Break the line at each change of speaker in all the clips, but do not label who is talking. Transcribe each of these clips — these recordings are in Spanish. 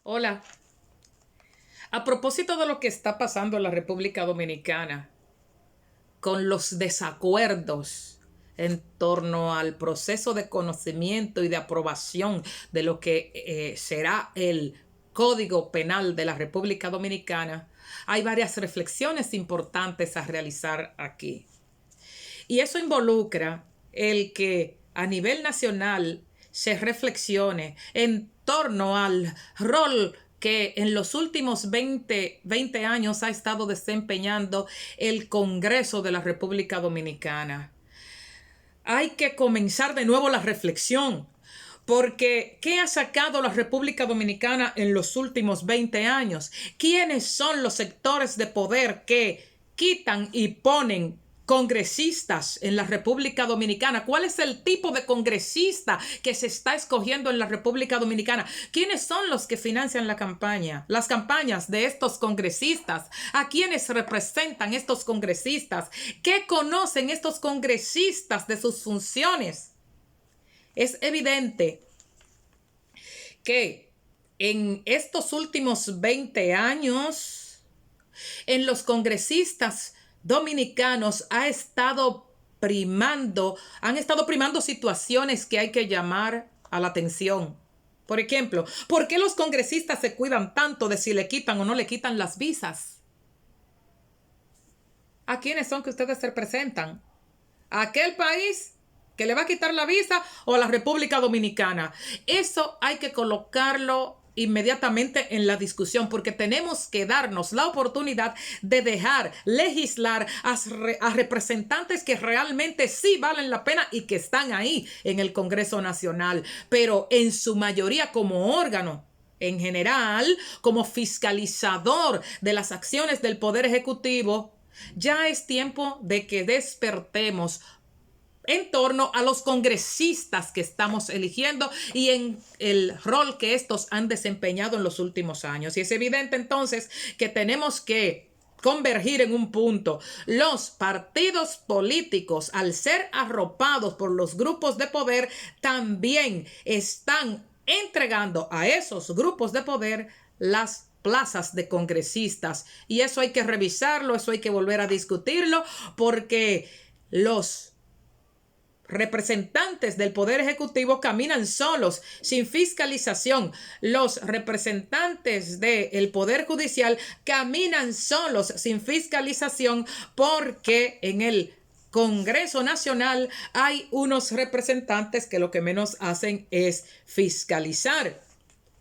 Hola. A propósito de lo que está pasando en la República Dominicana, con los desacuerdos en torno al proceso de conocimiento y de aprobación de lo que será el Código Penal de la República Dominicana, hay varias reflexiones importantes a realizar aquí. Y eso involucra el que a nivel nacional se reflexione en torno al rol que en los últimos 20 años ha estado desempeñando el Congreso de la República Dominicana. Hay que comenzar de nuevo la reflexión, porque ¿qué ha sacado la República Dominicana en los últimos 20 años? ¿Quiénes son los sectores de poder que quitan y ponen congresistas en la República Dominicana? ¿Cuál es el tipo de congresista que se está escogiendo en la República Dominicana? ¿Quiénes son los que financian las campañas de estos congresistas? ¿A quiénes representan estos congresistas? ¿Qué conocen estos congresistas de sus funciones? Es evidente que en estos últimos 20 años, en los congresistas dominicanos han estado primando situaciones que hay que llamar a la atención. Por ejemplo, ¿por qué los congresistas se cuidan tanto de si le quitan o no le quitan las visas? ¿A quiénes son que ustedes representan? ¿A aquel país que le va a quitar la visa o a la República Dominicana? Eso hay que colocarlo inmediatamente en la discusión, porque tenemos que darnos la oportunidad de dejar legislar a representantes que realmente sí valen la pena y que están ahí en el Congreso Nacional, pero en su mayoría como órgano en general, como fiscalizador de las acciones del Poder Ejecutivo. Ya es tiempo de que despertemos en torno a los congresistas que estamos eligiendo y en el rol que estos han desempeñado en los últimos años. Y es evidente entonces que tenemos que convergir en un punto. Los partidos políticos, al ser arropados por los grupos de poder, también están entregando a esos grupos de poder las plazas de congresistas. Y eso hay que revisarlo, eso hay que volver a discutirlo, porque los representantes del Poder Ejecutivo caminan solos, sin fiscalización. Los representantes del Poder Judicial caminan solos, sin fiscalización, porque en el Congreso Nacional hay unos representantes que lo que menos hacen es fiscalizar.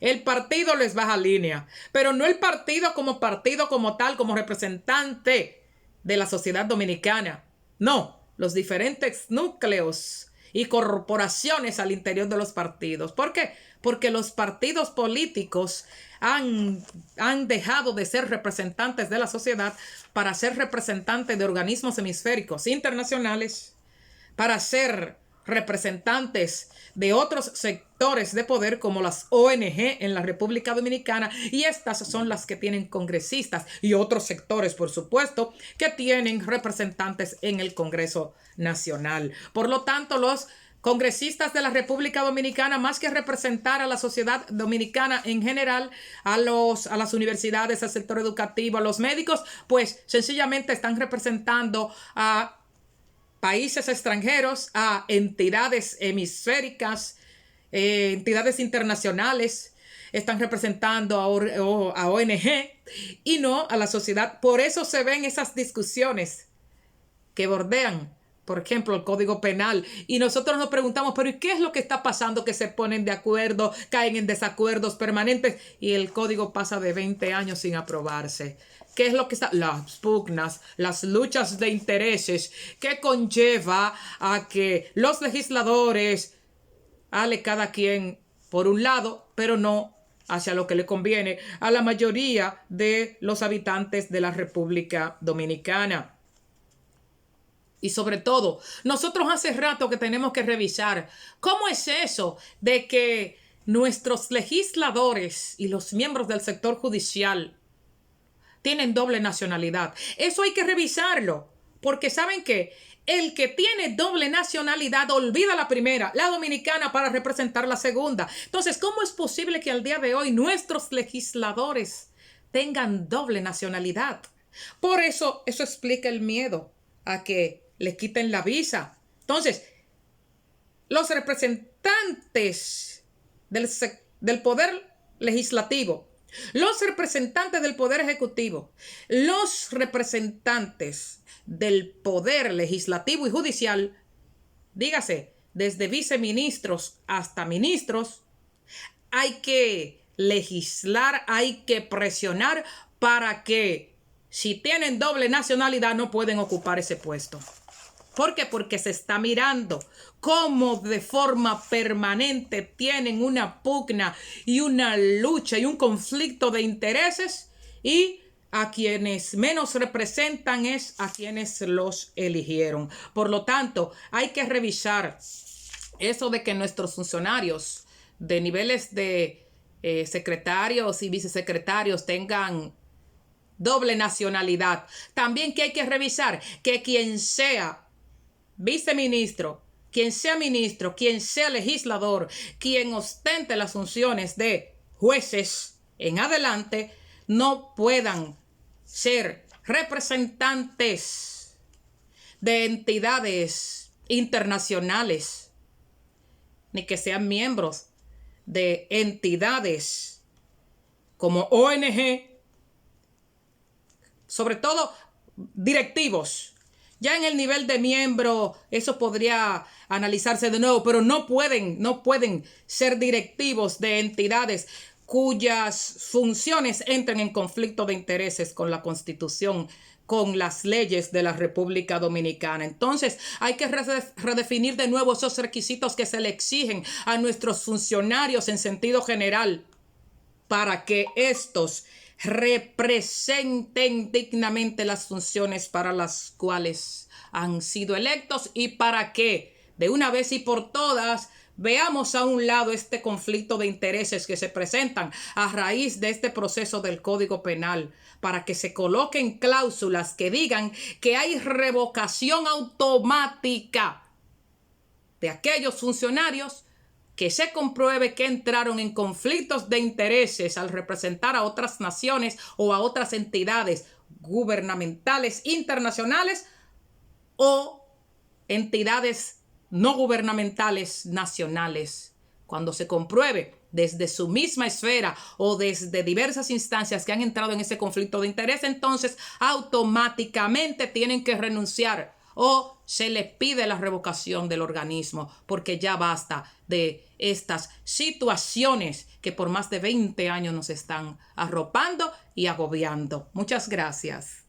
El partido les baja línea, pero no el partido como tal, como representante de la sociedad dominicana. No, los diferentes núcleos y corporaciones al interior de los partidos. ¿Por qué? Porque los partidos políticos han dejado de ser representantes de la sociedad para ser representantes de organismos hemisféricos internacionales, para ser representantes de otros sectores de poder como las ONG en la República Dominicana, y estas son las que tienen congresistas, y otros sectores, por supuesto, que tienen representantes en el Congreso Nacional. Por lo tanto, los congresistas de la República Dominicana, más que representar a la sociedad dominicana en general, a las universidades, al sector educativo, a los médicos, pues sencillamente están representando a países extranjeros, a entidades hemisféricas, entidades internacionales, están representando a ONG y no a la sociedad. Por eso se ven esas discusiones que bordean, por ejemplo, el Código Penal. Y nosotros nos preguntamos, pero ¿y qué es lo que está pasando? Que se ponen de acuerdo, caen en desacuerdos permanentes y el Código pasa de 20 años sin aprobarse. ¿Qué es lo que está? Las pugnas, las luchas de intereses que conlleva a que los legisladores ale cada quien por un lado, pero no hacia lo que le conviene a la mayoría de los habitantes de la República Dominicana. Y sobre todo, nosotros hace rato que tenemos que revisar cómo es eso de que nuestros legisladores y los miembros del sector judicial tienen doble nacionalidad. Eso hay que revisarlo, porque ¿saben qué? El que tiene doble nacionalidad olvida la primera, la dominicana, para representar la segunda. Entonces, ¿cómo es posible que al día de hoy nuestros legisladores tengan doble nacionalidad? Por eso explica el miedo a que le quiten la visa. Entonces, los representantes del poder legislativo, los representantes del poder ejecutivo, los representantes del poder legislativo y judicial, dígase, desde viceministros hasta ministros, hay que legislar, hay que presionar para que, si tienen doble nacionalidad, no pueden ocupar ese puesto. ¿Por qué? Porque se está mirando cómo de forma permanente tienen una pugna y una lucha y un conflicto de intereses, y a quienes menos representan es a quienes los eligieron. Por lo tanto, hay que revisar eso de que nuestros funcionarios de niveles de secretarios y vicesecretarios tengan doble nacionalidad. También que hay que revisar que quien sea viceministro, quien sea ministro, quien sea legislador, quien ostente las funciones de jueces en adelante, no puedan ser representantes de entidades internacionales, ni que sean miembros de entidades como ONG, sobre todo directivos. Ya en el nivel de miembro, eso podría analizarse de nuevo, pero no pueden ser directivos de entidades cuyas funciones entren en conflicto de intereses con la Constitución, con las leyes de la República Dominicana. Entonces, hay que redefinir de nuevo esos requisitos que se le exigen a nuestros funcionarios en sentido general, para que estos representen dignamente las funciones para las cuales han sido electos, y para que de una vez y por todas veamos a un lado este conflicto de intereses que se presentan a raíz de este proceso del Código Penal, para que se coloquen cláusulas que digan que hay revocación automática de aquellos funcionarios que se compruebe que entraron en conflictos de intereses al representar a otras naciones o a otras entidades gubernamentales internacionales o entidades no gubernamentales nacionales. Cuando se compruebe desde su misma esfera o desde diversas instancias que han entrado en ese conflicto de interés, entonces automáticamente tienen que renunciar o se les pide la revocación del organismo, porque ya basta de estas situaciones que por más de 20 años nos están arropando y agobiando. Muchas gracias.